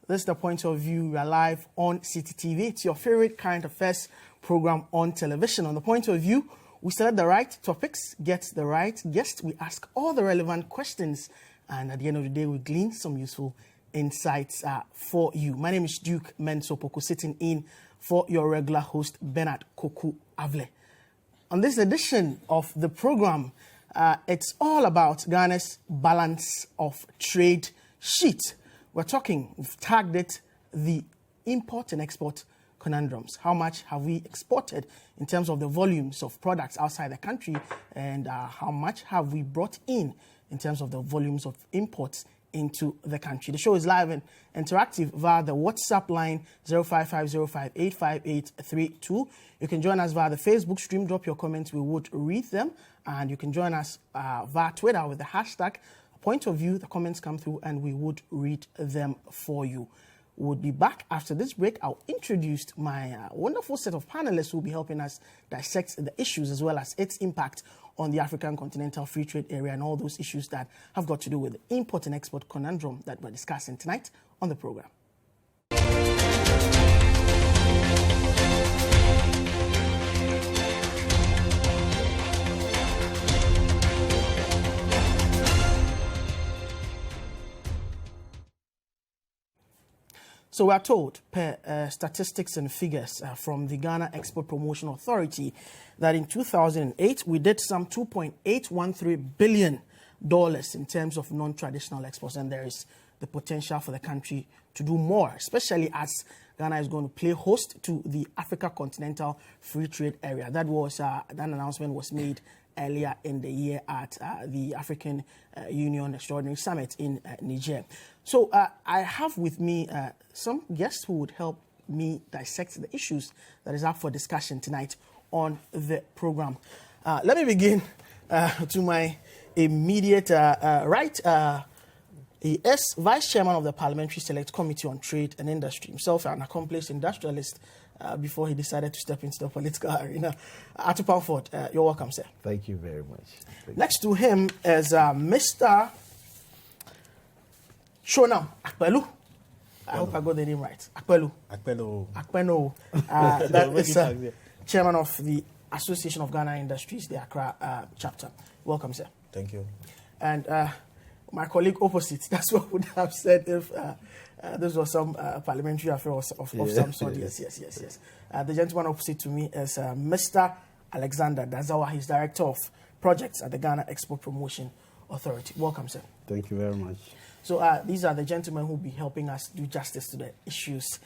This is The Point of View. We are live on Citi TV. It's your favorite current affairs program on television. On The Point of View, we select the right topics, get the right guest, we ask all the relevant questions, and at the end of the day, we glean some useful insights for you. My name is Duke Mensopoko, sitting in for your regular host, Bernard Koku Avle. On this edition of the program, it's all about Ghana's balance of trade sheet. We've tagged it the import and export conundrums. How much have we exported in terms of the volumes of products outside the country, and how much have we brought in terms of the volumes of imports into the country? The show is live and interactive via the WhatsApp line 0550585832. You can join us via the Facebook stream. Drop your comments. We would read them. And you can join us via Twitter with the hashtag Point of View. The comments come through and we would read them for you. We'll be back after this break. I'll introduce my wonderful set of panelists who will be helping us dissect the issues as well as its impact on the African continental free trade area and all those issues that have got to do with the import and export conundrum that we're discussing tonight on the program. So we are told, per statistics and figures from the Ghana Export Promotion Authority, that in 2008 we did some $2.813 billion in terms of non-traditional exports, and there is the potential for the country to do more, especially as Ghana is going to play host to the Africa Continental Free Trade Area. That announcement was made earlier in the year at the African Union Extraordinary Summit in Niger. So I have with me some guests who would help me dissect the issues that is up for discussion tonight on the program. Let me begin to my immediate right. He is Vice Chairman of the Parliamentary Select Committee on Trade and Industry, himself an accomplished industrialist before he decided to step into the political arena. Atu Pamford, you're welcome, sir. Thank you very much. Next to him is Mr. Shonam Akpelu. I hope I got the name right. Akpelu. Akpelu. That is Chairman of the Association of Ghana Industries, the Accra chapter. Welcome, sir. Thank you. And my colleague opposite, that's what would have said if this was some parliamentary affair of some sort. Yes. The gentleman opposite to me is Mr. Alexander Dazawa. He's Director of Projects at the Ghana Export Promotion Authority. Welcome, sir. Thank you very much. So these are the gentlemen who will be helping us do justice to the issues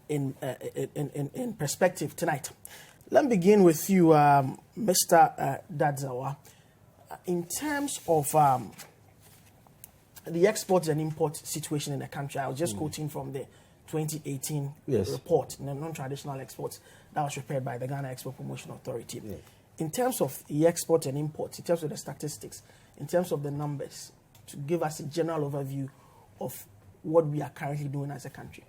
in perspective tonight. Let me begin with you, Mr. Dazawa. In terms of the export and import situation in the country, I was just quoting from the 2018 report, the non-traditional exports that was prepared by the Ghana Export Promotion Authority. Yes. In terms of the export and imports, in terms of the statistics, in terms of the numbers, to give us a general overview of what we are currently doing as a country.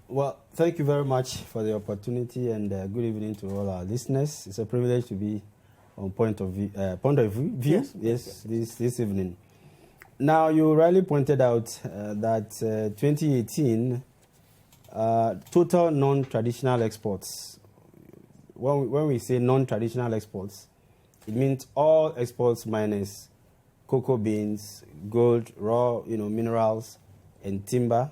Well, thank you very much for the opportunity, and good evening to all our listeners. It's a privilege to be on Point of View. Yes. This evening. Now, you rightly pointed out that 2018 total non-traditional exports. When we say non-traditional exports, it means all exports minus cocoa beans, gold, raw, minerals, and timber,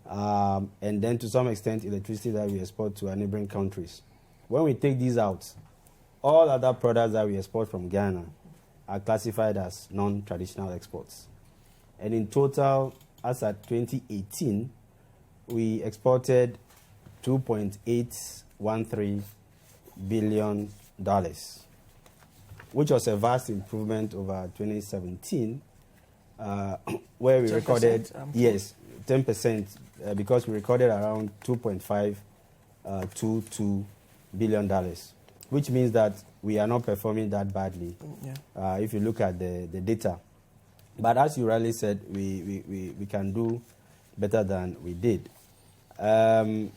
and then to some extent electricity that we export to our neighboring countries. When we take these out, all other products that we export from Ghana are classified as non-traditional exports. And in total, as at 2018, we exported $2.813 billion, which was a vast improvement over 2017, where we 10%, recorded, 10%, because we recorded around $2.522 billion, which means that we are not performing that badly if you look at the data. But as you rightly said, we can do better than we did. And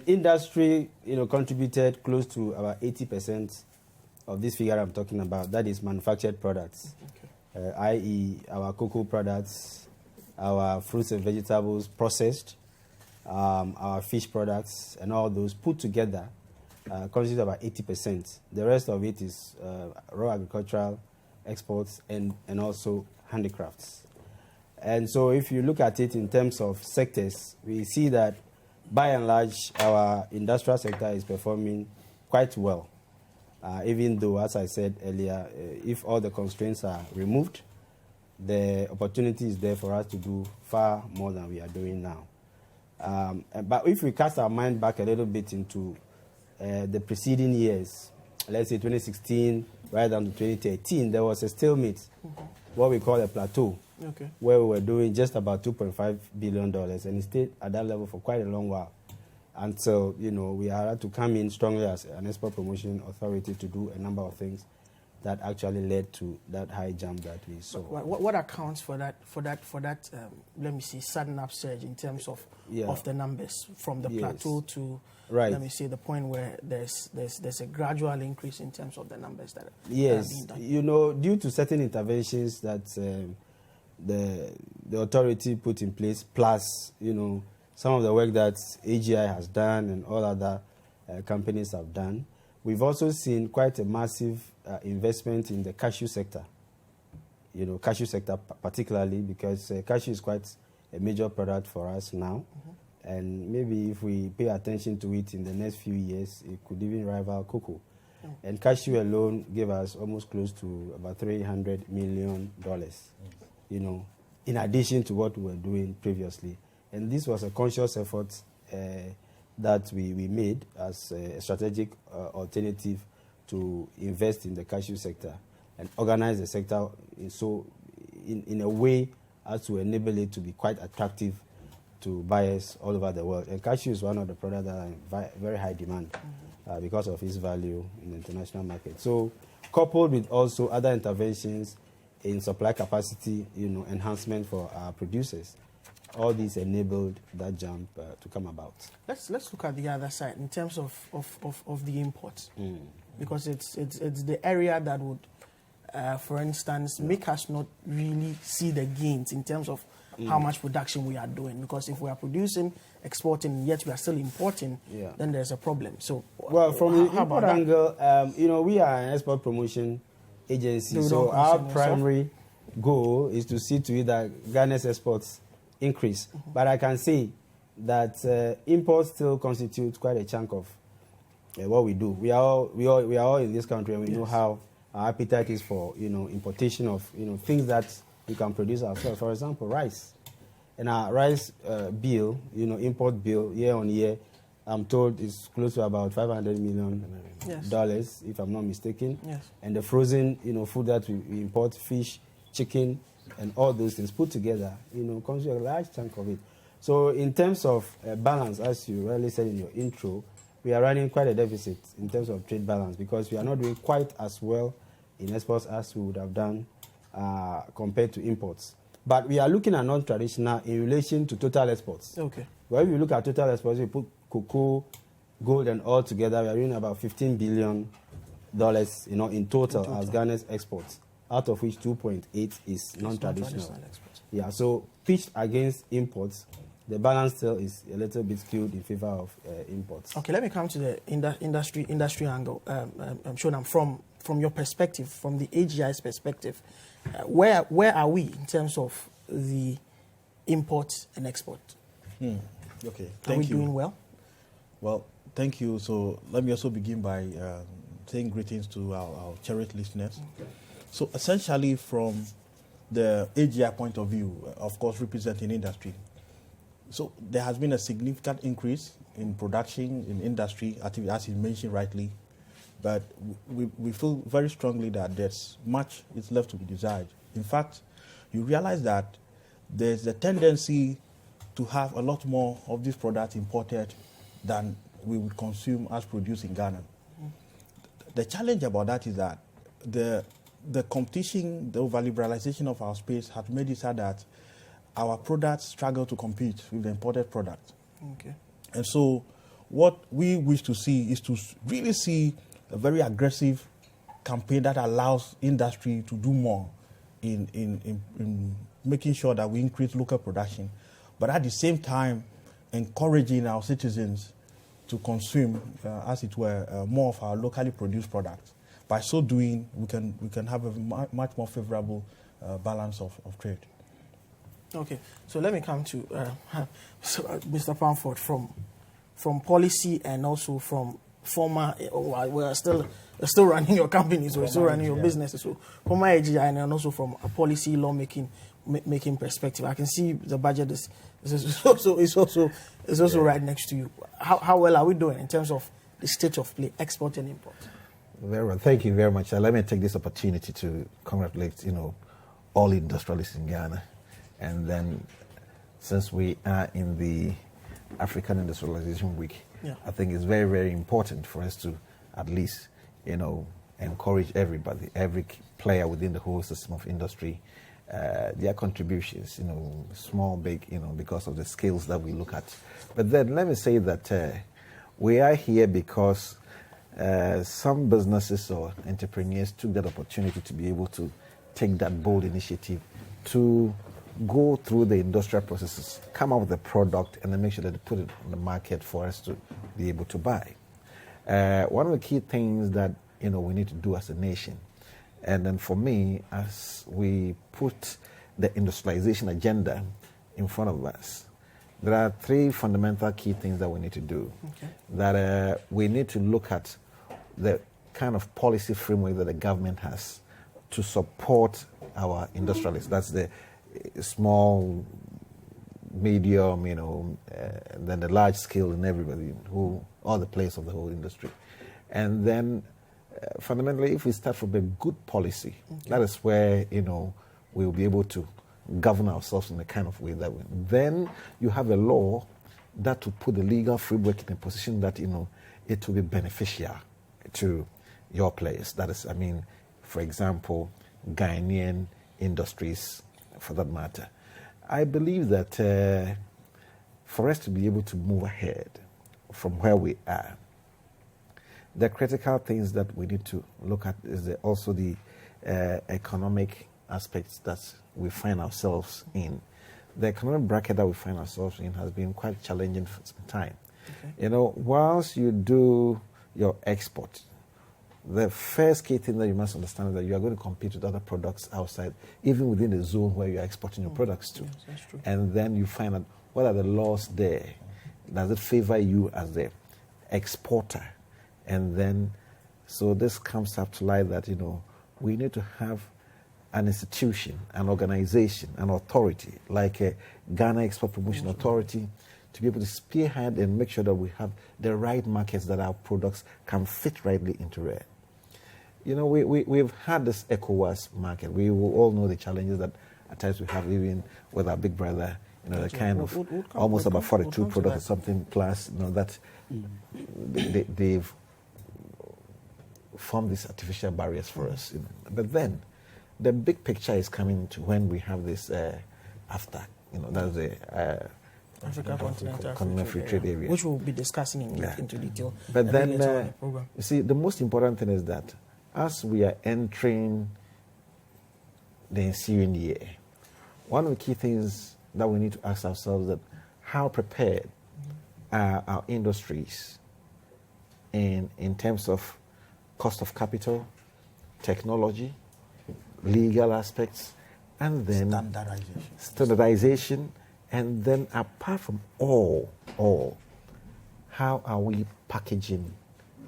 industry, contributed close to about 80% of this figure I'm talking about. That is manufactured products, i.e. our cocoa products, our fruits and vegetables processed, our fish products, and all those put together constitute about 80%. The rest of it is raw agricultural exports and also handicrafts. And so if you look at it in terms of sectors, we see that by and large our industrial sector is performing quite well. Even though, as I said earlier, if all the constraints are removed, the opportunity is there for us to do far more than we are doing now. But if we cast our mind back a little bit into the preceding years, let's say 2016 right down to 2013, there was a stalemate, what we call a plateau, where we were doing just about $2.5 billion, and it stayed at that level for quite a long while until, we had to come in strongly as an export promotion authority to do a number of things that actually led to that high jump that we saw. What accounts for that? Let me see, sudden upsurge in terms of the numbers from the plateau to let me see the point where there's a gradual increase in terms of the numbers that are being done. Due to certain interventions that the authority put in place, plus some of the work that AGI has done and all other companies have done, we've also seen quite a massive investment in the cashew sector. Cashew sector particularly, because cashew is quite a major product for us now. And maybe if we pay attention to it in the next few years, it could even rival cocoa. And cashew alone gave us almost close to about $300 million, in addition to what we were doing previously. And this was a conscious effort that we made as a strategic alternative to invest in the cashew sector and organize the sector in a way as to enable it to be quite attractive to buyers all over the world. And cashew is one of the products that are in very high demand because of its value in the international market. So coupled with also other interventions in supply capacity, enhancement for our producers, all these enabled that jump to come about. Let's look at the other side in terms of the imports, because it's the area that would, for instance, make us not really see the gains in terms of how much production we are doing. Because if we are producing, exporting, yet we are still importing, then there's a problem. So, well, from the import angle, we are an export promotion agency, so our primary goal is to see to it that Ghana's exports increase. But I can say that imports still constitute quite a chunk of what we do. We are all in this country, and we know how our appetite is for importation of things that we can produce ourselves. For example, rice. And our rice bill, import bill year on year, I'm told is close to about $500 million, if I'm not mistaken. And the frozen food that we import, fish, chicken, and all those things put together, constitute a large chunk of it. So in terms of balance, as you rightly said in your intro, we are running quite a deficit in terms of trade balance, because we are not doing quite as well in exports as we would have done compared to imports. But we are looking at non-traditional in relation to total exports. Well, if you look at total exports, we put cocoa, gold, and all together, we are doing about $15 billion, in total as Ghana's exports, out of which 2.8 is non-traditional. So pitched against imports, the balance still is a little bit skewed in favor of imports. Okay, let me come to the industry angle. I'm sure from your perspective, from the AGI's perspective, where are we in terms of the import and export? Okay, thank you. Are we doing well? Well, thank you. So let me also begin by saying greetings to our cherished listeners. So essentially, from the AGI point of view, of course, representing industry, so there has been a significant increase in production in industry, as you mentioned rightly, but we feel very strongly that there's much is left to be desired. In fact, you realize that there's a tendency to have a lot more of these products imported than we would consume as produced in Ghana. The challenge about that is that the competition, the over-liberalization of our space has made it so that our products struggle to compete with the imported product. And so what we wish to see is to really see a very aggressive campaign that allows industry to do more in making sure that we increase local production, but at the same time, encouraging our citizens to consume, as it were, more of our locally produced products. By so doing, we can have a much more favorable balance of trade. Okay, so let me come to Mr. Pamford from policy and also from former. We are still running your company, so we're still running your businesses. So from my AGI and also from a policy lawmaking making perspective, I can see the budget is also right next to you. How well are we doing in terms of the state of play, export and import? Very well. Thank you very much. Let me take this opportunity to congratulate all industrialists in Ghana. And then, since we are in the African Industrialization Week, I think it's very, very important for us to at least, encourage everybody, every player within the whole system of industry, their contributions, small, big, because of the skills that we look at. But then let me say that we are here because some businesses or entrepreneurs took that opportunity to be able to take that bold initiative to go through the industrial processes, come up with a product, and then make sure that they put it on the market for us to be able to buy. One of the key things that we need to do as a nation, and then for me, as we put the industrialization agenda in front of us, there are three fundamental key things that we need to do. Okay. That we need to look at the kind of policy framework that the government has to support our industrialists. That's the small, medium, and then the large scale and everybody, all the players of the whole industry. And then fundamentally, if we start from a good policy, that is where, we will be able to govern ourselves in the kind of way that we. Then you have a law that will put the legal framework in a position that, it will be beneficial to your players. That is, for example, Ghanaian industries, for that matter. I believe that for us to be able to move ahead from where we are, the critical things that we need to look at is also the economic aspects that we find ourselves in. The economic bracket that we find ourselves in has been quite challenging for some time. Okay. Whilst you do your export, the first key thing that you must understand is that you are going to compete with other products outside, even within the zone where you are exporting your products to. Yes, that's true. And then you find out what are the laws there. Does it favor you as the exporter? And then, so this comes up to light that, we need to have an institution, an organization, an authority, like a Ghana Export Promotion Authority, to be able to spearhead and make sure that we have the right markets that our products can fit rightly into it. We've had this ECOWAS market. We will all know the challenges that at times we have even with our big brother, the kind of almost about 42 products or something plus, that they've formed these artificial barriers for us. But then the big picture is coming to when we have this AFTA, that's the Africa Continental Free Trade Area, which we'll be discussing into detail. But then, you see, the most important thing is that as we are entering the ensuing year, one of the key things that we need to ask ourselves that how prepared are our industries in terms of cost of capital, technology, legal aspects, and then standardization, and then apart from all, how are we packaging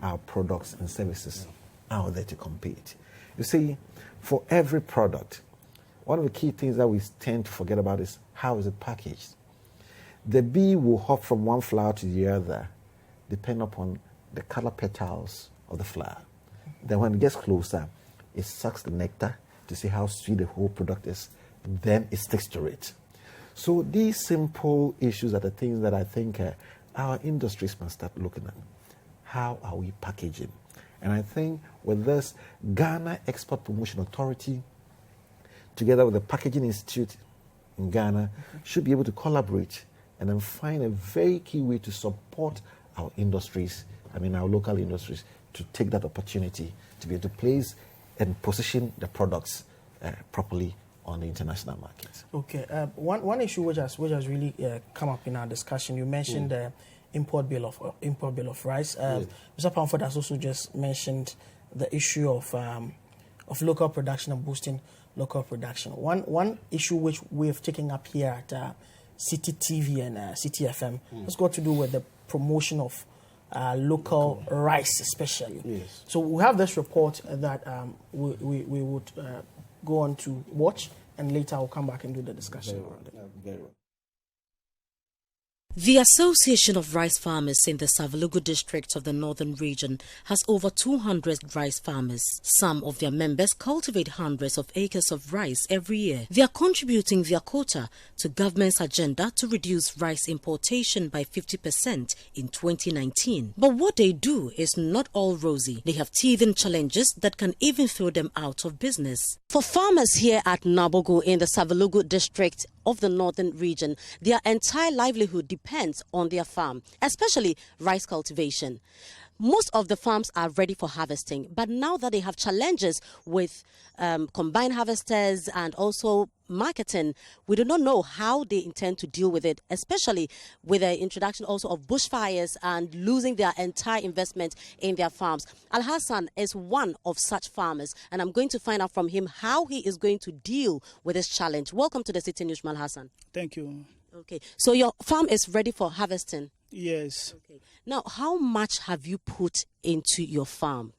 our products and services out there to compete? You see, for every product, one of the key things that we tend to forget about is how is it packaged. The bee will hop from one flower to the other, depending upon the color petals of the flower. Then when it gets closer, it sucks the nectar to see how sweet the whole product is. Then it sticks to it. So these simple issues are the things that I think our industries must start looking at. How are we packaging? And I think with this, Ghana Export Promotion Authority, together with the Packaging Institute in Ghana, should be able to collaborate and then find a very key way to support our industries, our local industries, to take that opportunity to be able to place and position the products properly on the international market. Okay. One issue which has really come up in our discussion, you mentioned the import bill of rice. Mr. Pamford has also just mentioned the issue of local production and boosting local production. One issue which we have taken up here at Citi TV and Citi FM has got to do with the promotion of local rice, especially. Yes. So we have this report that we would go on to watch, and later I'll come back and do the discussion around it. Very well. The Association of Rice Farmers in the Savalugu district of the Northern Region has over 200 rice farmers. Some of their members cultivate hundreds of acres of rice every year. They are contributing their quota to government's agenda to reduce rice importation by 50% in 2019. But what they do is not all rosy. They have teething challenges that can even throw them out of business. For farmers here at Nabogo in the Savalugu district of the Northern Region, their entire livelihood depends on their farm, especially rice cultivation. Most of the farms are ready for harvesting, but now that they have challenges with combined harvesters and also marketing, we do not know how they intend to deal with it, especially with the introduction also of bushfires and losing their entire investment in their farms. Al Hassan is one of such farmers, and I'm going to find out from him how he is going to deal with this challenge. Welcome to the Citi News, Al Hassan. Thank you. Okay, so your farm is ready for harvesting? Yes. Okay. Now, how much have you put into your farm?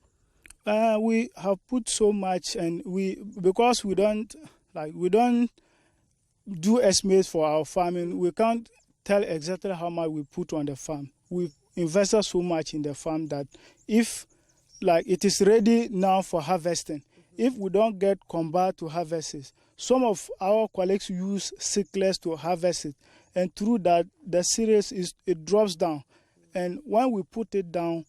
We have put so much, and because we don't do estimates for our farming, we can't tell exactly how much we put on the farm. We've invested so much in the farm that if it is ready now for harvesting, if we don't get combine to harvest it, some of our colleagues use sickless to harvest it, and through that the series it drops down, and when we put it down,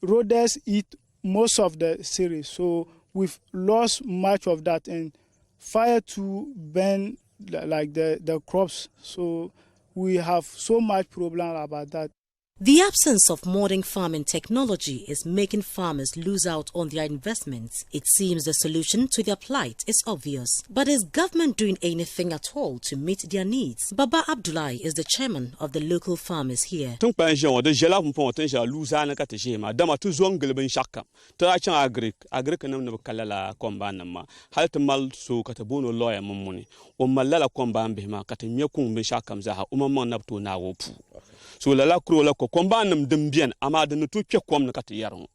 rodents eat most of the series, so we've lost much of that, and fire to burn the crops, so we have so much problem about that. The absence of modern farming technology is making farmers lose out on their investments. It seems the solution to their plight is obvious. But is government doing anything at all to meet their needs? Baba Abdullahi is the chairman of the local farmers here. So la kro la ko komba nam dembien ama de no to twekom na kate yaron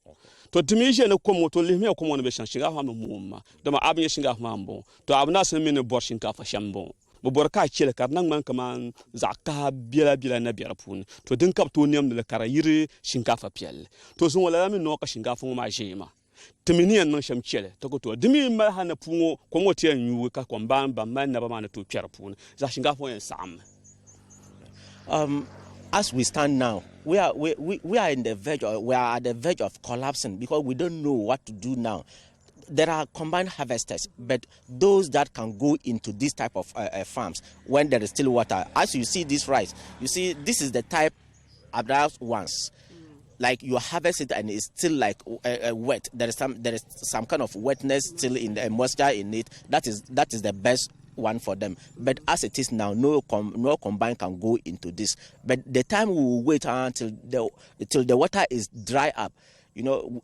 to dimishe na komo to lehme komo na be shinga fa mumma do ma abnya shinga fa mambo to abna san mine bor shinga fa shambo bo bor ka chele kar nan man kaman zakka bila na biara pun to din kap to nem de kara yiri shinga fa piel to so wala mi no ka shinga fa ma jema timini an nan sham chele to ko to dimi ma hana pungo komo te anyu ka komba ba man na ba ma na to piara pun za shinga fa en sam. As we stand now, we are in the verge, we are at the verge of collapsing because we don't know what to do now. There are combined harvesters, but those that can go into this type of farms when there is still water. As you see this rice, you see this is the type abrupt ones. Like you harvest it and it's still wet. There is some kind of wetness still in the moisture in it. That is the best one for them. But as it is now, no combine can go into this. But the time we will wait until the water is dry up,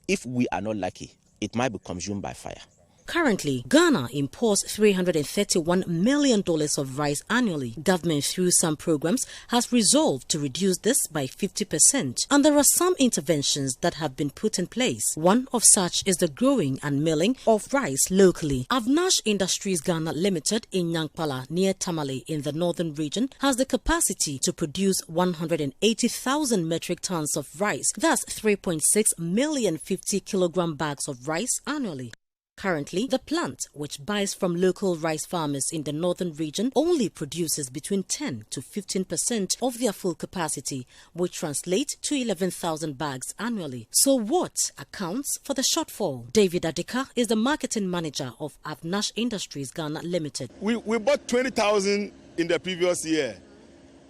if we are not lucky, it might be consumed by fire. Currently, Ghana imports $331 million of rice annually. Government, through some programs, has resolved to reduce this by 50%. And there are some interventions that have been put in place. One of such is the growing and milling of rice locally. Avnash Industries Ghana Limited in Nyankpala, near Tamale in the Northern Region, has the capacity to produce 180,000 metric tons of rice. That's 3.6 million 50 kilogram bags of rice annually. Currently, the plant, which buys from local rice farmers in the Northern Region, only produces between 10 to 15% of their full capacity, which translates to 11,000 bags annually. So what accounts for the shortfall? David Adika is the marketing manager of Avnash Industries Ghana Limited. We bought 20,000 in the previous year,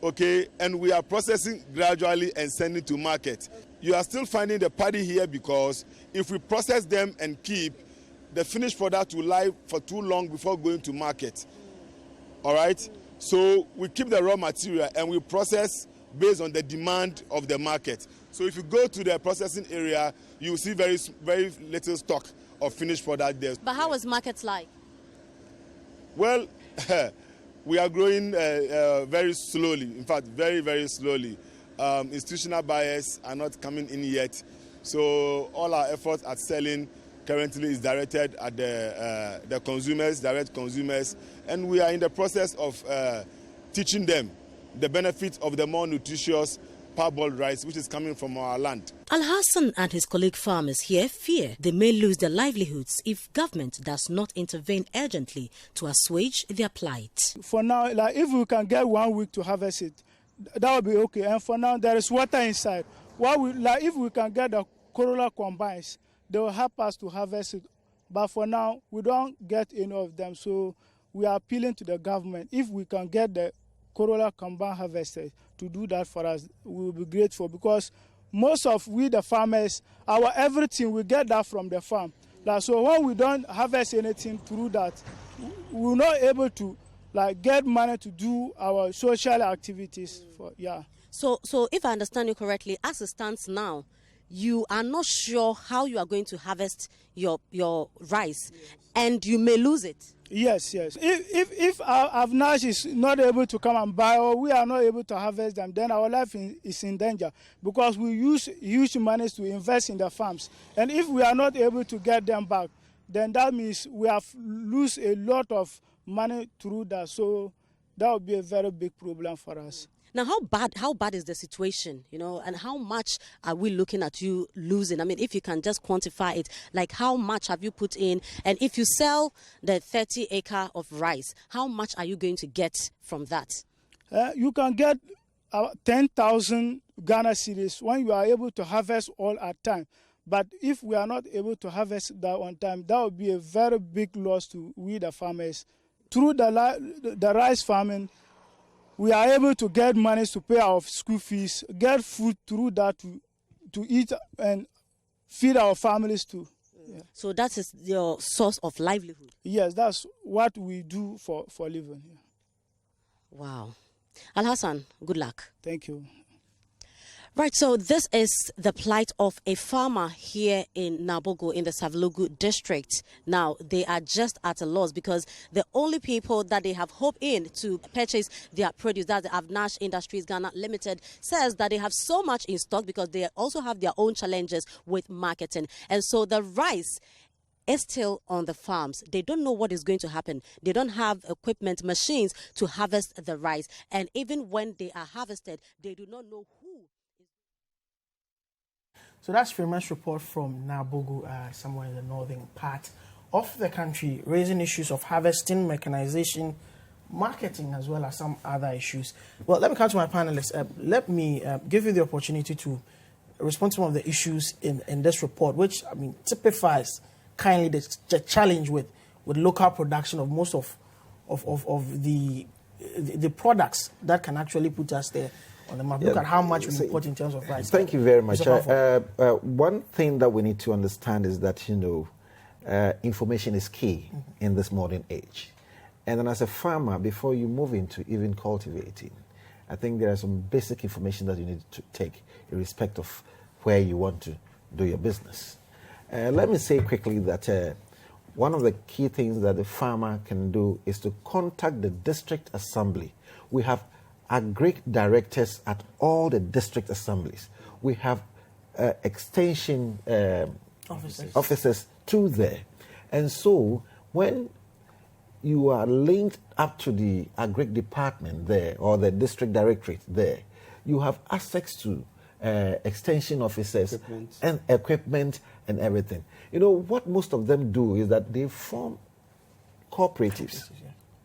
okay, and we are processing gradually and sending to market. You are still finding the paddy here because if we process them and keep, the finished product will lie for too long before going to market. All right? So we keep the raw material and we process based on the demand of the market. So if you go to the processing area, you will see very, very little stock of finished product there. But how is markets like? Well, we are growing very slowly. In fact, very, very slowly. Institutional buyers are not coming in yet. So all our efforts at selling currently is directed at the consumers, direct consumers. And we are in the process of teaching them the benefits of the more nutritious parboiled rice, which is coming from our land. Al-Hassan and his colleague farmers here fear they may lose their livelihoods if government does not intervene urgently to assuage their plight. For now, like if we can get 1 week to harvest it, that would be okay. And for now, there is water inside. If we can get the Corolla combines, they will help us to harvest it. But for now, we don't get any of them. So we are appealing to the government. If we can get the Corolla combine harvested to do that for us, we will be grateful, because most of we, the farmers, our everything, we get that from the farm. So when we don't harvest anything through that, we're not able to get money to do our social activities. So if I understand you correctly, as it stands now, you are not sure how you are going to harvest your rice, and you may lose it. Yes. If our Avnash is not able to come and buy, or we are not able to harvest them, then our life is in danger, because we use huge money to invest in the farms. And if we are not able to get them back, then that means we have lose a lot of money through that. So that would be a very big problem for us. Now, how bad is the situation, and how much are we looking at you losing? I mean, if you can just quantify it, like how much have you put in? And if you sell the 30 acre of rice, how much are you going to get from that? You can get 10,000 Ghana cedis when you are able to harvest all at time. But if we are not able to harvest that on time, that would be a very big loss to we, the farmers. Through the rice farming, we are able to get money to pay our school fees, get food through that to eat and feed our families too. Yeah. So that is your source of livelihood? Yes, that's what we do for living. Yeah. Wow. Al-Hassan, good luck. Thank you. Right, so this is the plight of a farmer here in Nabogo in the Savelugu district. Now, they are just at a loss, because the only people that they have hope in to purchase their produce, that's the Avnash Industries Ghana Limited, says that they have so much in stock because they also have their own challenges with marketing. And so the rice is still on the farms. They don't know what is going to happen. They don't have equipment, machines to harvest the rice. And even when they are harvested, they do not know who. So that's Freeman's report from Nabogo, somewhere in the northern part of the country, raising issues of harvesting, mechanization, marketing, as well as some other issues. Well, let me come to my panelists. Let me give you the opportunity to respond to some of the issues in this report, which, typifies kindly the challenge with local production of most of the products that can actually put us there on the map. Look at how much we import in terms of rice. Thank you very much. One thing that we need to understand is that, information is key in this modern age. And then as a farmer, before you move into even cultivating, I think there are some basic information that you need to take irrespective of where you want to do your business. Let me say quickly that one of the key things that the farmer can do is to contact the district assembly. We have agric directors at all the district assemblies. We have extension officers too there. And so when you are linked up to the agric department there or the district directorate there, you have access to extension officers and equipment and everything. What most of them do is that they form cooperatives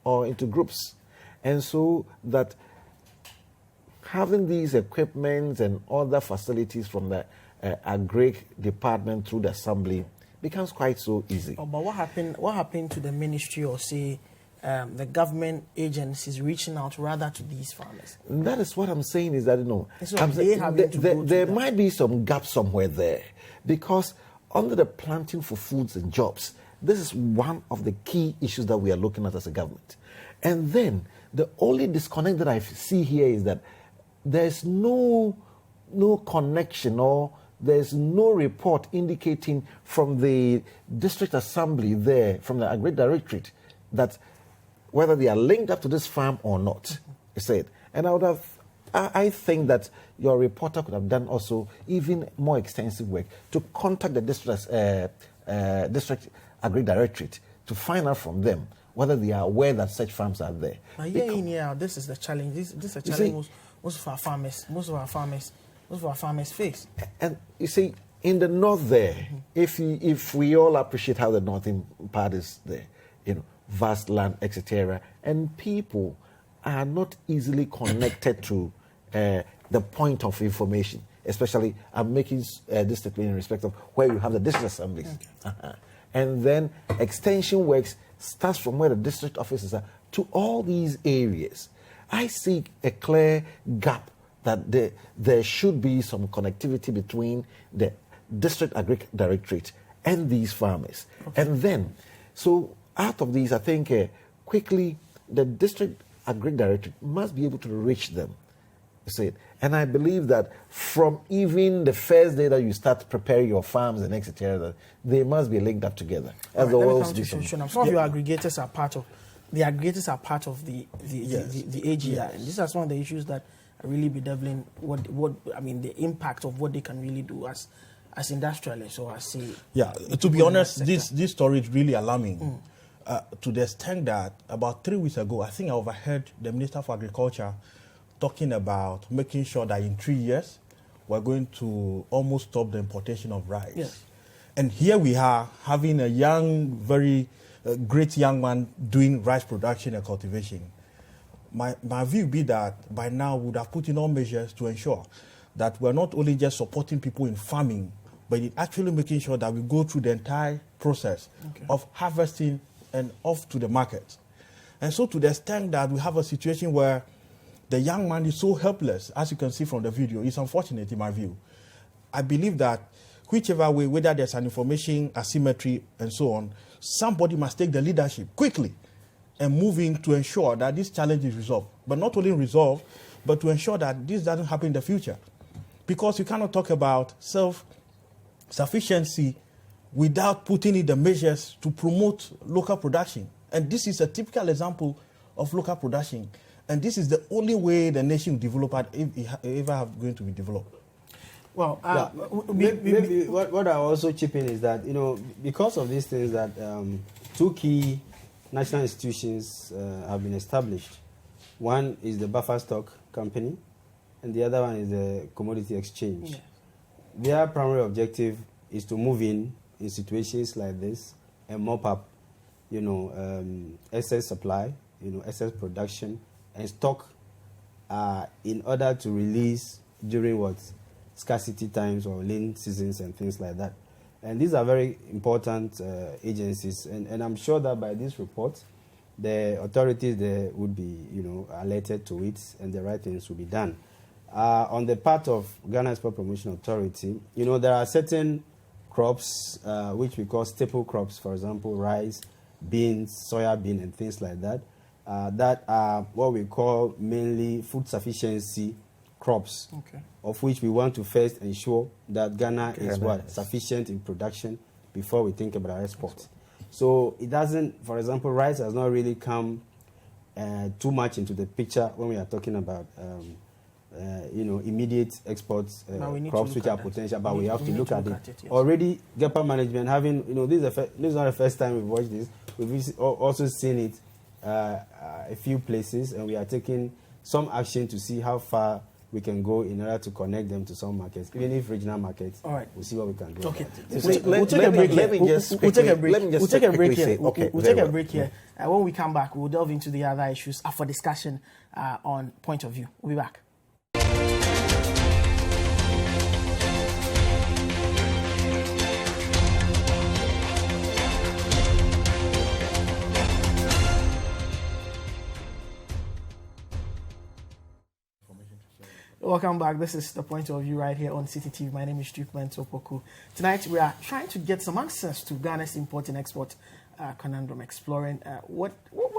or into groups. And so that having these equipment and other facilities from the agric department through the assembly becomes quite so easy. But what happened to the ministry, or say the government agencies reaching out rather to these farmers? That is what I'm saying, is that there might be some gap somewhere there, because under the planting for foods and jobs, this is one of the key issues that we are looking at as a government. And then the only disconnect that I see here is that there's no connection, or there's no report indicating from the district assembly there, from the Agri Directorate, that whether they are linked up to this farm or not. You said, and I think that your reporter could have done also even more extensive work to contact the district Agri Directorate to find out from them whether they are aware that such farms are there. This is the challenge. This is a challenge most of our farmers face. And you see, in the north there, if we all appreciate how the northern part is there, vast land, etc., and people are not easily connected to the point of information. Especially, I'm making this statement in respect of where you have the district assemblies. Okay. And then extension works starts from where the district offices are to all these areas. I see a clear gap that there should be some connectivity between the district agri directorate and these farmers. Okay. And then, so out of these, I think quickly the district agri directorate must be able to reach them. You see it? And I believe that from even the first day that you start preparing your farms and etc., they must be linked up together. As the world's some of your aggregators are part of the AGI, yes. And these are some of the issues that are really bedeviling the impact of what they can really do as industrialists or as to be honest, this story is really alarming. To the extent that about 3 weeks ago, I think I overheard the Minister for Agriculture talking about making sure that in 3 years, we're going to almost stop the importation of rice. Yes. And here we are having a young, very great young man doing rice production and cultivation. My view would be that by now we would have put in all measures to ensure that we're not only just supporting people in farming, but in actually making sure that we go through the entire process of harvesting and off to the market. And so to the extent that we have a situation where the young man is so helpless, as you can see from the video, it's unfortunate in my view. I believe that whichever way, whether there's an information asymmetry and so on, somebody must take the leadership quickly and move in to ensure that this challenge is resolved. But not only resolved, but to ensure that this doesn't happen in the future. Because you cannot talk about self-sufficiency without putting in the measures to promote local production. And this is a typical example of local production. And this is the only way the nation will develop if it ever going to be developed. Well, maybe what I also chip in is that, because of these things that two key national institutions have been established. One is the buffer stock company, and the other one is the commodity exchange. Yes. Their primary objective is to move in situations like this and mop up, excess supply, excess production, and stock in order to release during scarcity times or lean seasons and things like that. And these are very important agencies, and I'm sure that by this report, the authorities there would be, alerted to it, and the right things will be done. On the part of Ghana Export Promotion Authority, there are certain crops which we call staple crops, for example, rice, beans, soya bean, and things like that, that are what we call mainly food sufficiency crops, of which we want to first ensure that Ghana is sufficient in production before we think about export. So it doesn't, for example, rice has not really come too much into the picture when we are talking about immediate exports crops which are potential, but we have to look at it. Yes. Already, GEPA management having, this is not the first time we've watched this. We've also seen it a few places, and we are taking some action to see how far we can go in order to connect them to some markets, even if regional markets. All right. We'll see what we can do. Okay. We'll take a break here. We'll take a break here. We'll take a break here. When we come back, we'll delve into the other issues for discussion on Point of View. We'll be back. Welcome back. This is The Point of View right here on Citi TV. My name is Strickman Topoku. Tonight we are trying to get some answers to Ghana's import and export conundrum, exploring what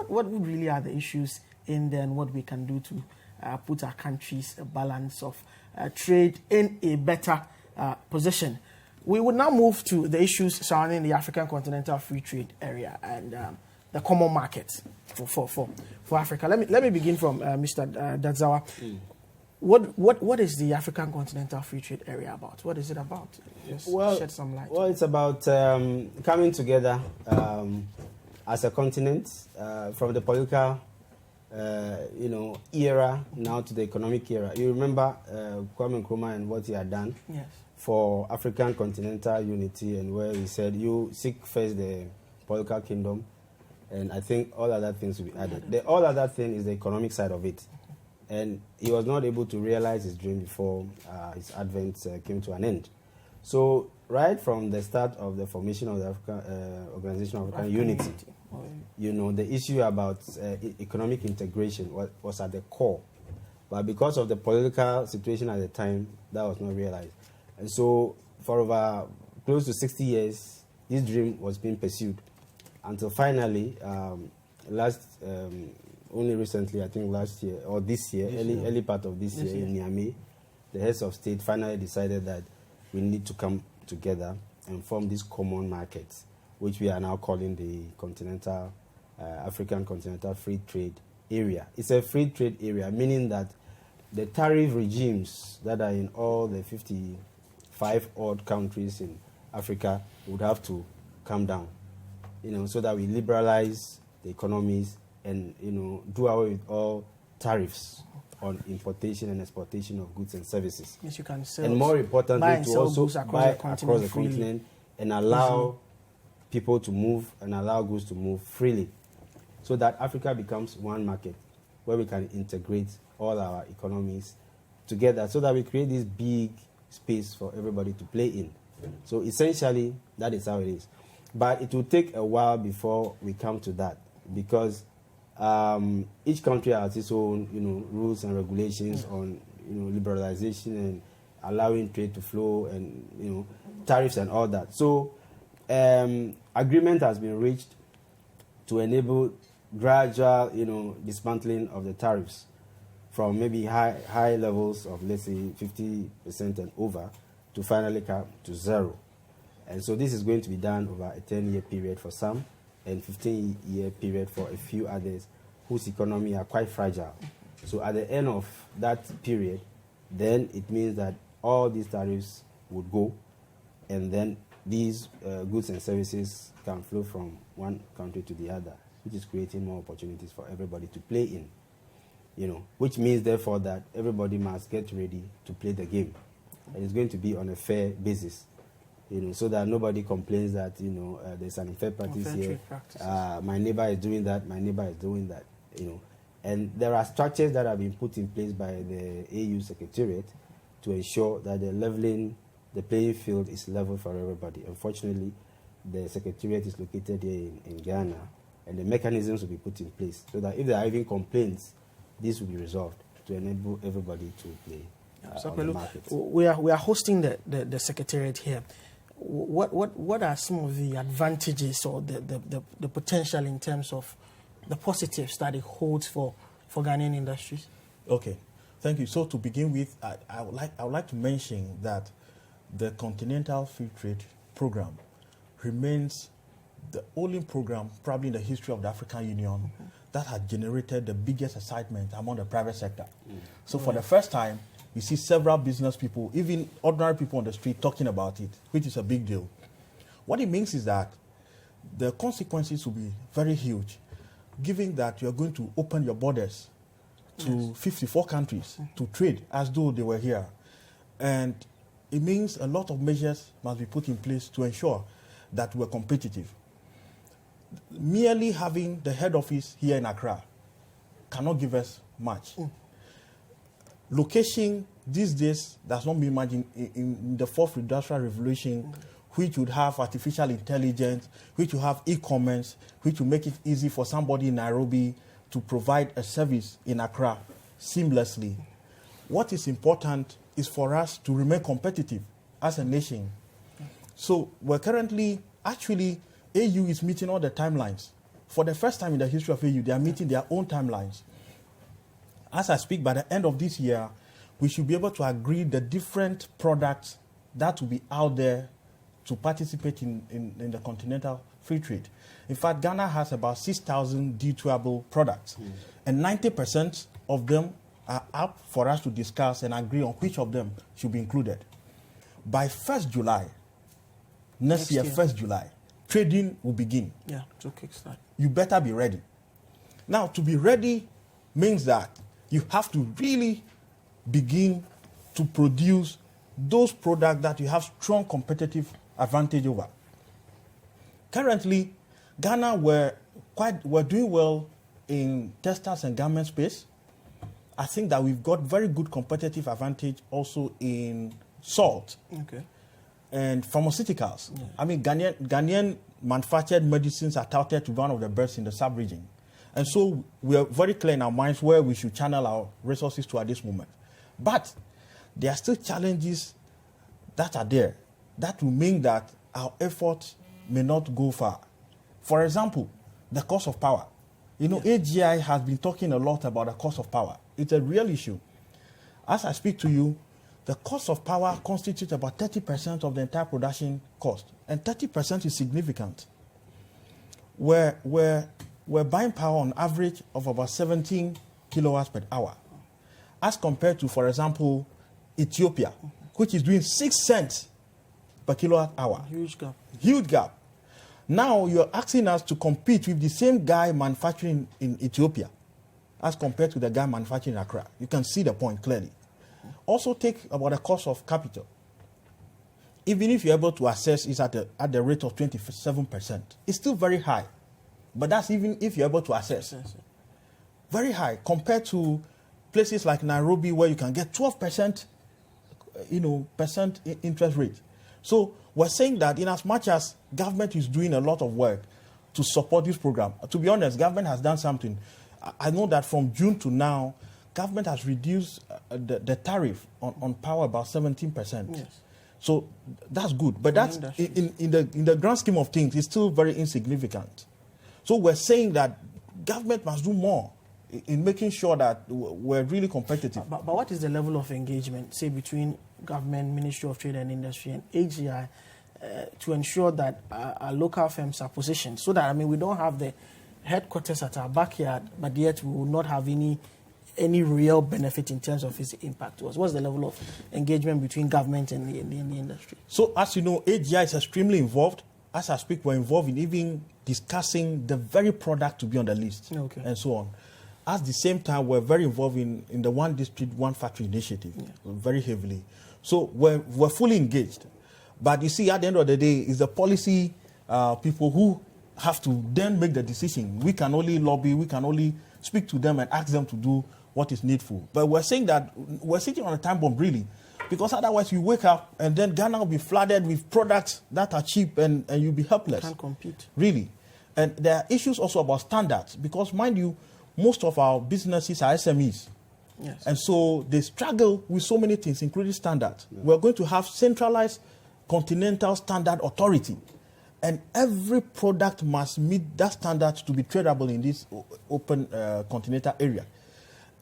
really are the issues in there and what we can do to put our country's balance of trade in a better position. We would now move to the issues surrounding the African Continental Free Trade Area and the common market for Africa. Let me begin from Mr. Dadzawa. What is the African Continental Free Trade Area about? What is it about? Just shed some light. Well, it's about coming together as a continent from the political, era now to the economic era. You remember Kwame Nkrumah and what he had done for African continental unity, and where he said, "You seek first the political kingdom, and I think all other things will be added." The all other thing is the economic side of it. And he was not able to realize his dream before his advent came to an end. So right from the start of the formation of the Organization of African Unity, the issue about economic integration was at the core. But because of the political situation at the time, that was not realized. And so for over close to 60 years, this dream was being pursued until finally, only recently, I think last year or this year, early part of this year in Niamey, the heads of state finally decided that we need to come together and form this common market, which we are now calling the African Continental Free Trade Area. It's a free trade area, meaning that the tariff regimes that are in all the 55 odd countries in Africa would have to come down, so that we liberalize the economies and do away with all tariffs on importation and exportation of goods and services. Yes, you can sell, and more importantly, to also buy across the continent and allow people to move and allow goods to move freely, so that Africa becomes one market where we can integrate all our economies together, so that we create this big space for everybody to play in. So essentially, that is how it is. But it will take a while before we come to that, because each country has its own, rules and regulations on, liberalization and allowing trade to flow and, tariffs and all that. So, agreement has been reached to enable gradual, dismantling of the tariffs from maybe high levels of, let's say, 50% and over to finally come to zero. And so this is going to be done over a 10-year period for some, and 15-year period for a few others whose economy are quite fragile. So at the end of that period, then it means that all these tariffs would go, and then these goods and services can flow from one country to the other, which is creating more opportunities for everybody to play in, which means therefore that everybody must get ready to play the game. And it's going to be on a fair basis. So that nobody complains that, there's an unfair practice here. My neighbor is doing that, my neighbor is doing that, And there are structures that have been put in place by the AU Secretariat to ensure that the playing field is level for everybody. Unfortunately, the Secretariat is located here in Ghana, and the mechanisms will be put in place so that if there are even complaints, this will be resolved to enable everybody to play on the market. We are hosting the Secretariat here. What are some of the advantages or the potential in terms of the positives that it holds for Ghanaian industries? Okay, thank you. So to begin with, I would like to mention that the Continental Free Trade Program remains the only program probably in the history of the African Union that has generated the biggest excitement among the private sector. So for the first time, we see several business people, even ordinary people on the street, talking about it, which is a big deal. What it means is that the consequences will be very huge, given that you are going to open your borders to 54 countries to trade as though they were here. And it means a lot of measures must be put in place to ensure that we're competitive. Merely having the head office here in Accra cannot give us much. Location these days does not mean much in the fourth industrial revolution, which would have artificial intelligence, which will have e-commerce, which will make it easy for somebody in Nairobi to provide a service in Accra seamlessly. what is important is for us to remain competitive as a nation. So we're currently, actually, AU is meeting all the timelines. For the first time in the history of AU, they are meeting their own timelines. As I speak, by the end of this year, we should be able to agree the different products that will be out there to participate in the continental free trade. In fact, Ghana has about 6,000 D2able products, and 90% of them are up for us to discuss and agree on which of them should be included. By 1st July, next year, 1st July, trading will begin. Yeah, to kickstart. You better be ready. Now, to be ready means that you have to really begin to produce those products that you have strong competitive advantage over. Currently, Ghana were doing well in textiles and garment space. I think that we've got very good competitive advantage also in salt and pharmaceuticals. Yeah. I mean, Ghanaian manufactured medicines are touted to be one of the best in the sub-region. And so we are very clear in our minds where we should channel our resources to at this moment. But there are still challenges that are there that will mean that our efforts may not go far. For example, the cost of power. You know, AGI has been talking a lot about the cost of power. It's a real issue. As I speak to you, the cost of power constitutes about 30% of the entire production cost. And 30% is significant. We're buying power on average of about 17 kilowatts per hour, as compared to, for example, Ethiopia, which is doing 6 cents per kilowatt hour. Huge gap. Huge gap. Now you're asking us to compete with the same guy manufacturing in Ethiopia as compared to the guy manufacturing in Accra. You can see the point clearly. Also take about the cost of capital. Even if you're able to assess it at the rate of 27%, it's still very high. But that's even if you're able to assess. Very high compared to places like Nairobi where you can get 12% interest rate. So we're saying that in as much as government is doing a lot of work to support this program, to be honest, government has done something. I know that from June to now, government has reduced the tariff on power about 17%. Yes. So that's good. But that's in the grand scheme of things, it's still very insignificant. So we're saying that government must do more in making sure that we're really competitive. But what is the level of engagement, say, between government, Ministry of Trade and Industry, and AGI to ensure that our local firms are positioned so that, I mean, we don't have the headquarters at our backyard, but yet we will not have any real benefit in terms of its impact to us? What's the level of engagement between government and the industry? So, as you know, AGI is extremely involved. As I speak, we're involved in even discussing the very product to be on the list and so on. At the same time, we're very involved in the One District, One Factory initiative, very heavily. So we're fully engaged. But you see, at the end of the day, it's the policy people who have to then make the decision. We can only lobby, we can only speak to them and ask them to do what is needful. But we're saying that we're sitting on a time bomb, really, because otherwise you wake up and then Ghana will be flooded with products that are cheap and you'll be helpless. Can't compete. Really. And there are issues also about standards, because, mind you, most of our businesses are SMEs. Yes. And so they struggle with so many things, including standards. Yeah. We're going to have centralized continental standard authority. And every product must meet that standard to be tradable in this open continental area.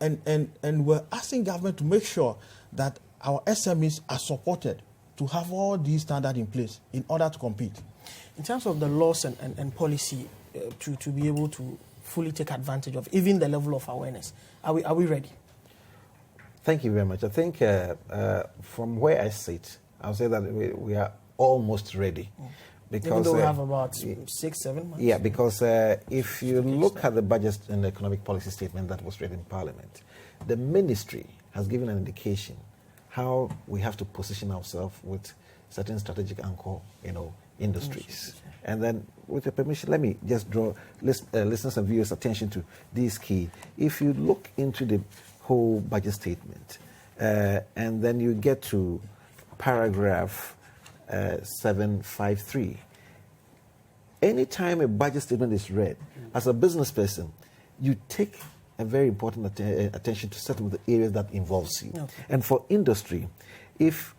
And we're asking government to make sure that our SMEs are supported to have all these standards in place in order to compete. In terms of the laws and policy to be able to fully take advantage of even the level of awareness, are we ready? Thank you very much. I think from where I sit, I'll say that we are almost ready. Because, even though we have about 6-7 months? Yeah, because if you look at the budget and the economic policy statement that was read in Parliament, the ministry has given an indication how we have to position ourselves with certain strategic anchor, industries. And then, with your permission, let me just draw listeners and viewers' attention to this key. If you look into the whole budget statement, and then you get to paragraph 753. Anytime a budget statement is read, as a business person, you take a very important attention to certain of the areas that involves you. Okay. And for industry, if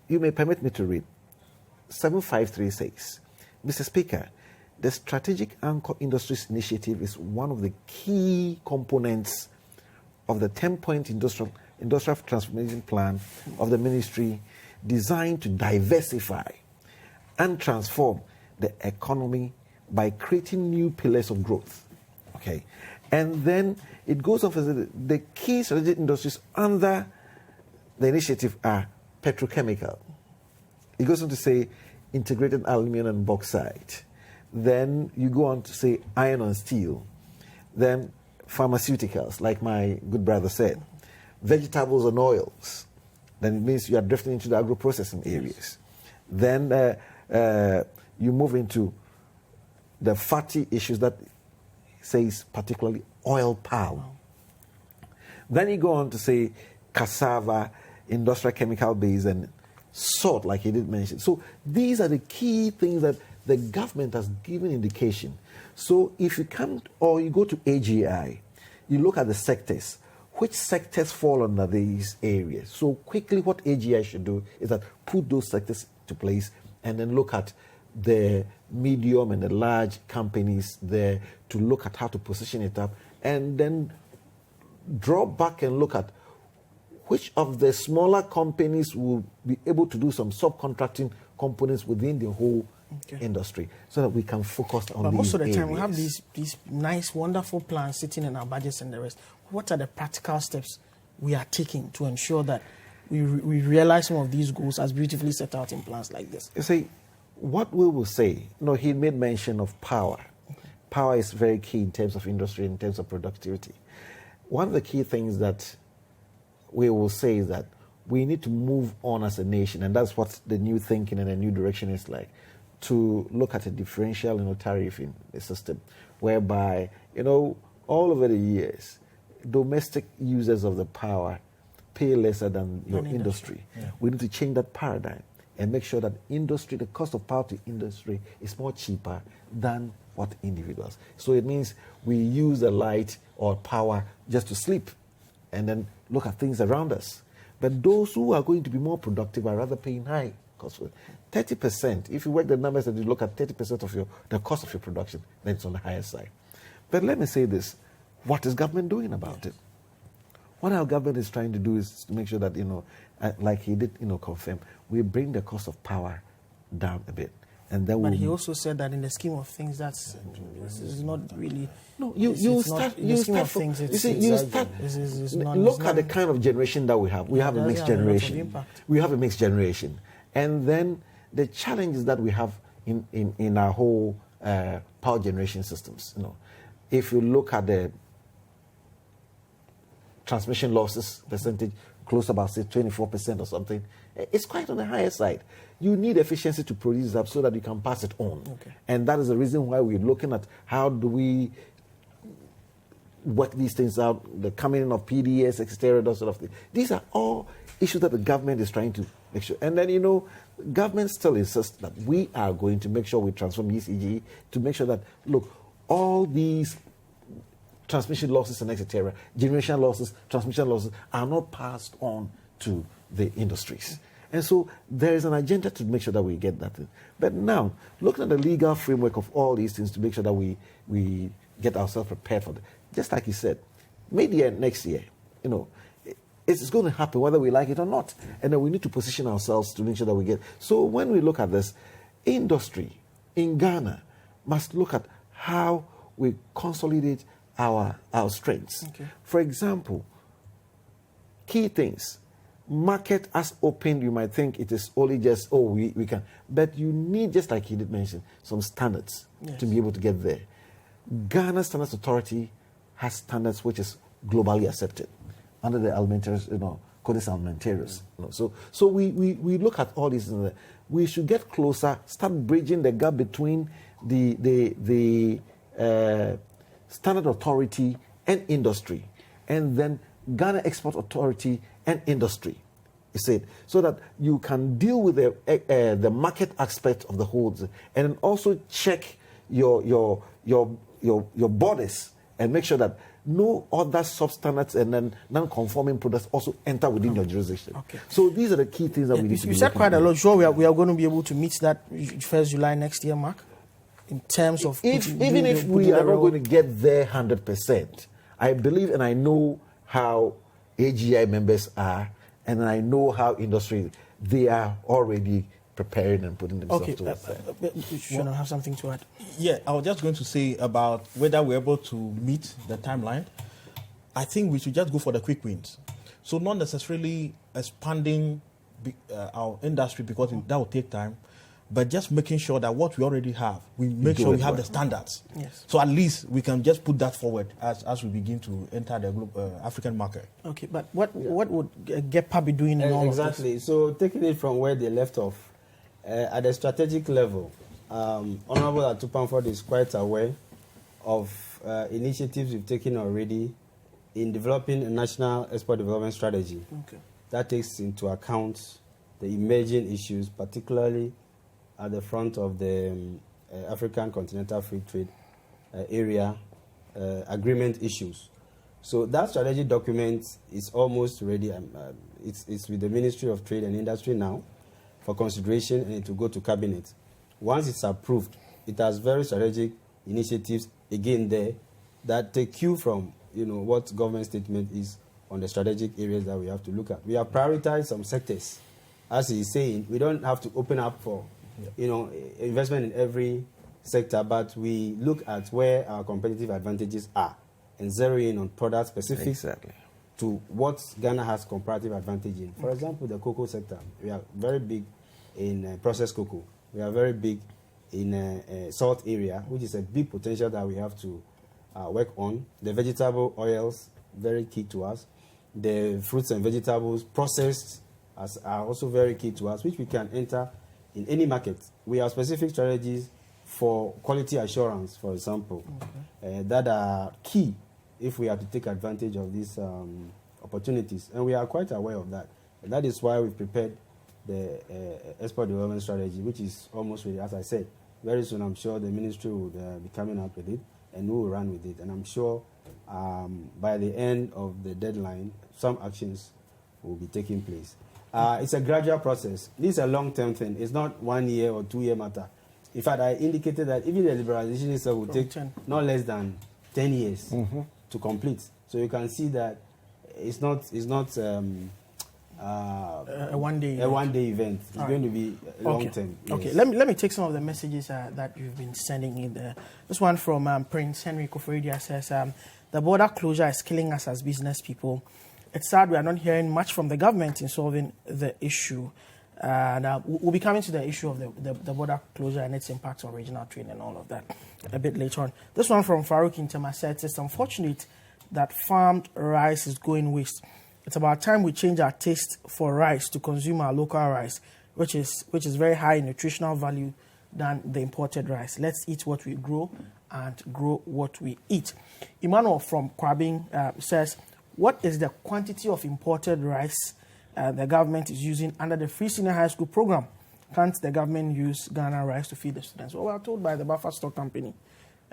you may permit me to read, 7536, Mr. Speaker, the Strategic Anchor Industries Initiative is one of the key components of the 10-point industrial transformation plan of the ministry, designed to diversify and transform the economy by creating new pillars of growth. Okay, and then it goes on for the key strategic industries under the initiative are petrochemical. It goes on to say integrated aluminum and bauxite. Then you go on to say iron and steel. Then pharmaceuticals, like my good brother said. Vegetables and oils. Then it means you are drifting into the agro-processing areas. Then you move into the fatty issues that says particularly oil palm. Wow. Then you go on to say cassava, industrial chemical base, and salt, like he did mention. So these are the key things that the government has given indication. So if you come or you go to AGI, you look at the sectors. Which sectors fall under these areas? So quickly what AGI should do is that put those sectors to place and then look at the medium and the large companies there to look at how to position it up, and then draw back and look at which of the smaller companies will be able to do some subcontracting components within the whole industry, so that we can focus on but these most of the time areas. we have these nice, wonderful plans sitting in our budgets and the rest. What are the practical steps we are taking to ensure that we realize some of these goals as beautifully set out in plans like this? You see, what we will say, he made mention of power. Power is very key in terms of industry, in terms of productivity. One of the key things that we will say is that we need to move on as a nation, and that's what the new thinking and the new direction is like, to look at a differential tariff in the system, whereby, all over the years, domestic users of the power pay lesser than your industry. Yeah. We need to change that paradigm and make sure that industry, the cost of power to industry is more cheaper than what individuals. So it means we use the light or power just to sleep and then look at things around us. But those who are going to be more productive are rather paying high cost. 30%, if you work the numbers and you look at 30% of the cost of your production, then it's on the higher side. But let me say this, what is government doing about it? What our government is trying to do is to make sure that, like he did, confirm, we bring the cost of power down a bit. And then but he also said that in the scheme of things, this is not really. No, you start. Look at the kind of generation that we have. We have a mixed generation. We have a mixed generation, and then the challenges that we have in our whole power generation systems. If you look at the transmission losses percentage, close to about say 24% or something, it's quite on the higher side. You need efficiency to produce up so that you can pass it on. Okay. And that is the reason why we're looking at how do we work these things out, the coming in of PDS, etc., that sort of thing. These are all issues that the government is trying to make sure. And then, government still insists that we are going to make sure we transform ECG to make sure that, look, all these transmission losses and etc., generation losses, transmission losses are not passed on to the industries. And so there is an agenda to make sure that we get that. But now, looking at the legal framework of all these things to make sure that we get ourselves prepared for that. Just like you said, maybe next year, it's going to happen whether we like it or not. And then we need to position ourselves to make sure that we get. So when we look at this, industry in Ghana must look at how we consolidate our strengths. Okay. For example, key things. Market as open, you might think it is only just, we can. But you need, just like he did mention, some standards to be able to get there. Ghana Standards Authority has standards which is globally accepted under the alimentarius, Codex Alimentarius. So we look at all these. We should get closer, start bridging the gap between the Standard Authority and industry, and then Ghana Export Authority and industry, you said, so that you can deal with the market aspect of the whole, and also check your borders and make sure that no other substandates and then non-conforming products also enter within your jurisdiction. Okay. So these are the key things that we need to be You said looking quite a at. lot. Sure, we are going to be able to meet that 1st July next year, Mark, in terms of... Even if we are not going to get there 100%, I believe and I know how AGI members are, and I know how industry, they are already preparing and putting themselves towards that. Should I have something to add? Yeah, I was just going to say about whether we're able to meet the timeline. I think we should just go for the quick wins. So not necessarily expanding our industry because that will take time, but just making sure that what we already have, we make sure we have the standards. Yes. So at least we can just put that forward as we begin to enter the African market. Okay, but what would GEPA be doing in all exactly. of this? So taking it from where they left off, at the strategic level, Honorable Atupamford is quite aware of initiatives we've taken already in developing a national export development strategy that takes into account the emerging issues, particularly at the front of the African Continental Free Trade Area agreement issues. So that strategy document is almost ready. It's with the Ministry of Trade and Industry now for consideration, and it will go to Cabinet. Once it's approved, it has very strategic initiatives, again there, that take cue from what government statement is on the strategic areas that we have to look at. We have prioritized some sectors. As he is saying, we don't have to open up for investment in every sector, but we look at where our competitive advantages are and zero in on product specific to what Ghana has comparative advantage in. For example, the cocoa sector. We are very big in processed cocoa. We are very big in salt area, which is a big potential that we have to work on. The vegetable oils, very key to us. The fruits and vegetables processed are also very key to us, which we can enter in any market. We have specific strategies for quality assurance, for example, that are key if we have to take advantage of these opportunities. And we are quite aware of that. And that is why we've prepared the export development strategy, which is almost ready. As I said, very soon I'm sure the ministry will be coming up with it, and we will run with it. And I'm sure by the end of the deadline, some actions will be taking place. It's a gradual process. This is a long-term thing. It's not 1 year or 2 year matter. In fact, I indicated that even the liberalization itself will take not less than 10 years to complete. So you can see that it's not a one-day event. It's going to be long-term. Yes. Okay, let me take some of the messages that you've been sending in there. This one from Prince Henry Koforidia says, the border closure is killing us as business people. It's sad we are not hearing much from the government in solving the issue. And we'll be coming to the issue of the border closure and its impact on regional trade and all of that a bit later on. This one from Farouk Intema says, it's unfortunate that farmed rice is going waste. It's about time we change our taste for rice to consume our local rice, which is very high in nutritional value than the imported rice. Let's eat what we grow and grow what we eat. Emmanuel from Kwabing says, what is the quantity of imported rice the government is using under the free senior high school program? Can't the government use Ghana rice to feed the students? Well, we are told by the Buffer Stock Company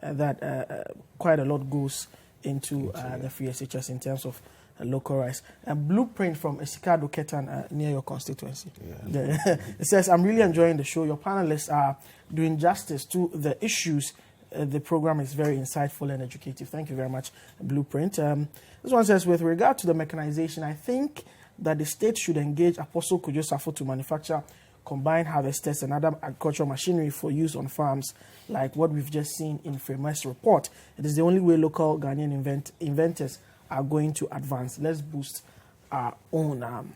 that quite a lot goes into the free SHS in terms of local rice. A blueprint from Esikado Ketan near your constituency. Yeah. It says, I'm really enjoying the show. Your panelists are doing justice to the issues. The program is very insightful and educative. Thank you very much, Blueprint. This one says, with regard to the mechanization, I think that the state should engage Apostle Kojo Safo to manufacture combined harvesters and other agricultural machinery for use on farms, like what we've just seen in Freme's report. It is the only way local Ghanaian inventors are going to advance. Let's boost our own.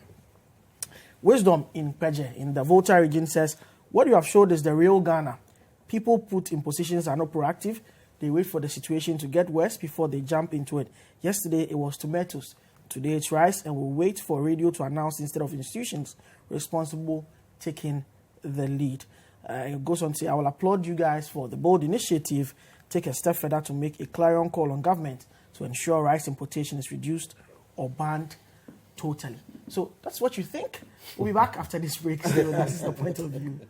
Wisdom in Peje, in the Volta region, says, what you have showed is the real Ghana. People put in positions are not proactive. They wait for the situation to get worse before they jump into it. Yesterday, it was tomatoes. Today, it's rice, and we'll wait for radio to announce instead of institutions responsible taking the lead. It goes on to say, I will applaud you guys for the bold initiative. Take a step further to make a clarion call on government to ensure rice importation is reduced or banned totally. So that's what you think. We'll be back after this break. So that is the point of view.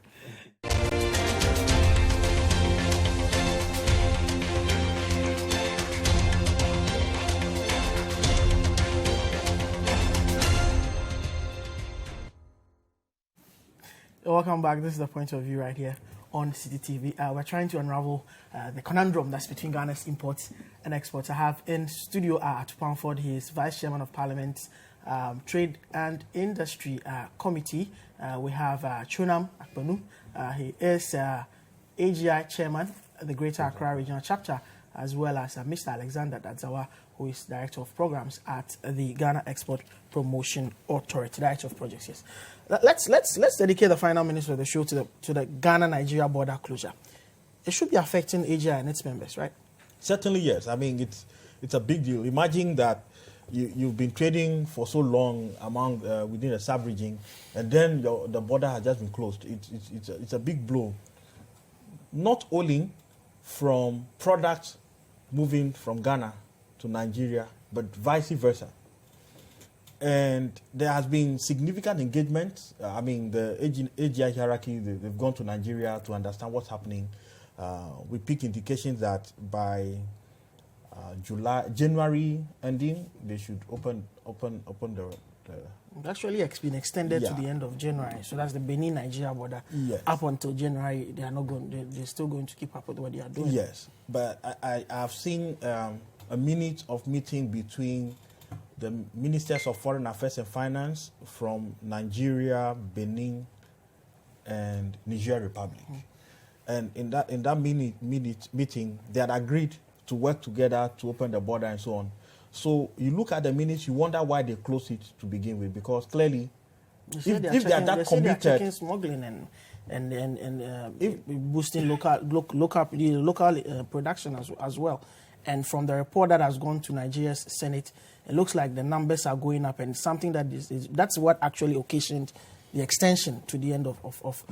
Welcome back. This is the point of view right here on Citi TV. We're trying to unravel the conundrum that's between Ghana's imports and exports. I have in studio at Pamford, he is Vice Chairman of Parliament's Trade and Industry Committee. We have Chunam Akpanu. He is AGI Chairman at the Greater Accra Regional Chapter, as well as Mr. Alexander Dadzawa, who is Director of Programs at the Ghana Export Promotion Authority, Director of Projects. Yes, let's dedicate the final minutes of the show to the Ghana-Nigeria border closure. It should be affecting AGI and its members, right? Certainly, yes. I mean, it's a big deal. Imagine that you've been trading for so long among within a sub-region, and then the border has just been closed. It's a big blow, not only from products moving from Ghana to Nigeria, but vice versa. And there has been significant engagement. I mean, the AGI hierarchy, they've gone to Nigeria to understand what's happening. We pick indications that by January ending, they should open the It's actually been extended to the end of January. So that's the Benin-Nigeria border. Yes. Up until January, they are not going. They're still going to keep up with what they are doing. Yes, but I have seen a minute of meeting between the Ministers of Foreign Affairs and Finance from Nigeria, Benin, and Niger Republic. And in that meeting, they had agreed to work together to open the border and so on. So you look at the minutes, you wonder why they closed it to begin with, because clearly, if they are that committed, they are checking smuggling and boosting local production as well. And from the report that has gone to Nigeria's Senate, it looks like the numbers are going up, and something that's what actually occasioned the extension to the end of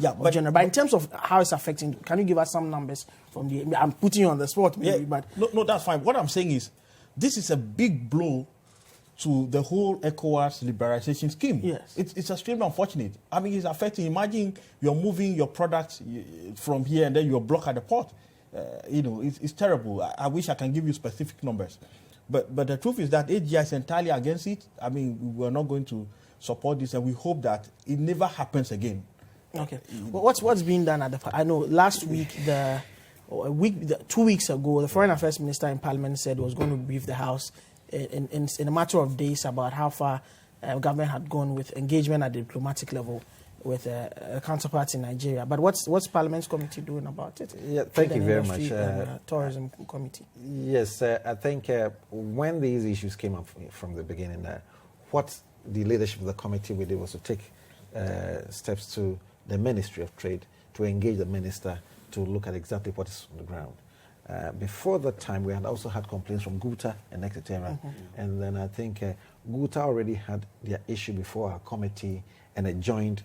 January. But in terms of how it's affecting, can you give us some numbers from the? I'm putting you on the spot, maybe, but no, that's fine. What I'm saying is, this is a big blow to the whole ECOWAS liberalization scheme. Yes, it's extremely unfortunate. I mean, it's affecting. Imagine you're moving your products from here and then you're blocked at the port. It's terrible. I wish I can give you specific numbers, but the truth is that AGI is entirely against it. I mean, we're not going to support this, and we hope that it never happens again. Okay. Well, what's being done at the? I know last week 2 weeks ago, the Foreign Affairs Minister in Parliament said he was going to brief the House in a matter of days about how far government had gone with engagement at the diplomatic level with a counterpart in Nigeria. But what's Parliament's committee doing about it? Yeah, thank you very much. Tourism committee. Yes, I think when these issues came up from the beginning, what the leadership of the committee we did was to take steps to the Ministry of Trade to engage the minister to look at exactly what is on the ground. Before that time, we had also had complaints from GUTA and etc. And then I think GUTA already had their issue before our committee, and a joint,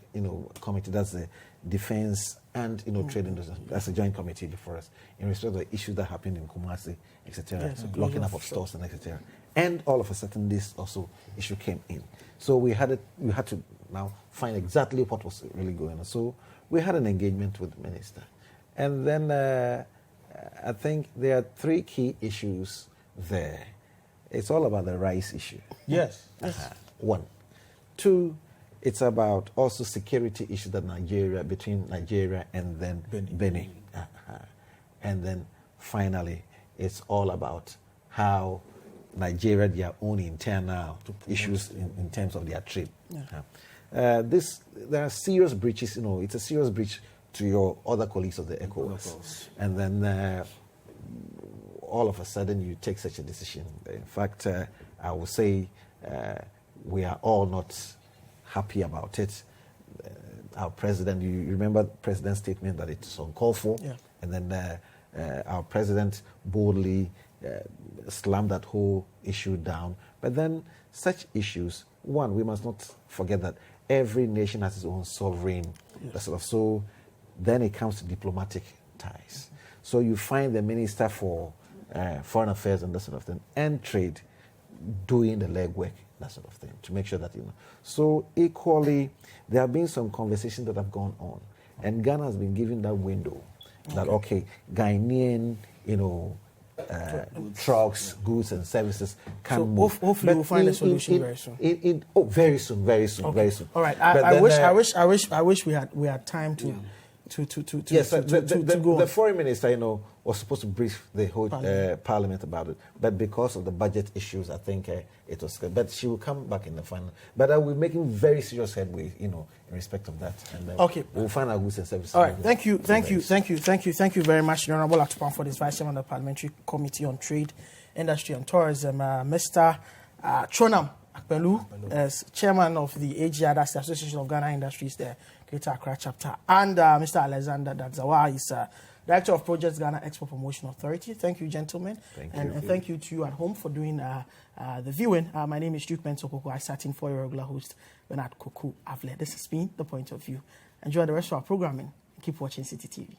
committee, that's the defense and, trade industry. That's a joint committee before us in respect of the issues that happened in Kumasi, etc., locking up of stores and etc. And all of a sudden, this also issue came in. So we had to now find exactly what was really going on. So we had an engagement with the minister. And then I think there are three key issues there. It's all about the rice issue. Yes. One. Two, it's about also security issues between Nigeria and then Benin. And then finally, it's all about how Nigeria, their own internal issues in terms of their trade. There are serious breaches, it's a serious breach to your other colleagues of the ECOWAS. And then all of a sudden you take such a decision. In fact, I would say we are all not happy about it. Our president, you remember the president's statement that it's uncalled for, and then our president boldly slammed that whole issue down. But then such issues, one, we must not forget that every nation has its own sovereign, so then it comes to diplomatic ties. So you find the Minister for Foreign Affairs and that sort of thing, and Trade doing the legwork, that sort of thing, to make sure that, So equally, there have been some conversations that have gone on, and Ghana has been given that window that, Ghanaian, trucks, goods, and services can So move. hopefully we'll find a solution very soon. Very soon, very soon. All right. But I then, wish we had time to yes, to go the on. foreign minister, was supposed to brief the whole parliament about it, but because of the budget issues, I think it was good. But she will come back in the final. But we're making very serious headway, in respect of that. And okay, we'll find our goods and services. All right, thank you very much, the Honourable Atupan, for this Vice Chairman of the Parliamentary Committee on Trade, Industry and Tourism, Mr. Chonam Akpelu, as Chairman of the AGI, that's the Association of Ghana Industries, the Greater Accra chapter, and Mr. Alexander Dadzawa is Director of Projects Ghana Export Promotion Authority. Thank you, gentlemen. And thank you to you at home for doing the viewing. My name is Duke Mensokoko. I sat in for your regular host, Bernard Koku Avle. This has been The Point of View. Enjoy the rest of our programming. Keep watching Citi TV.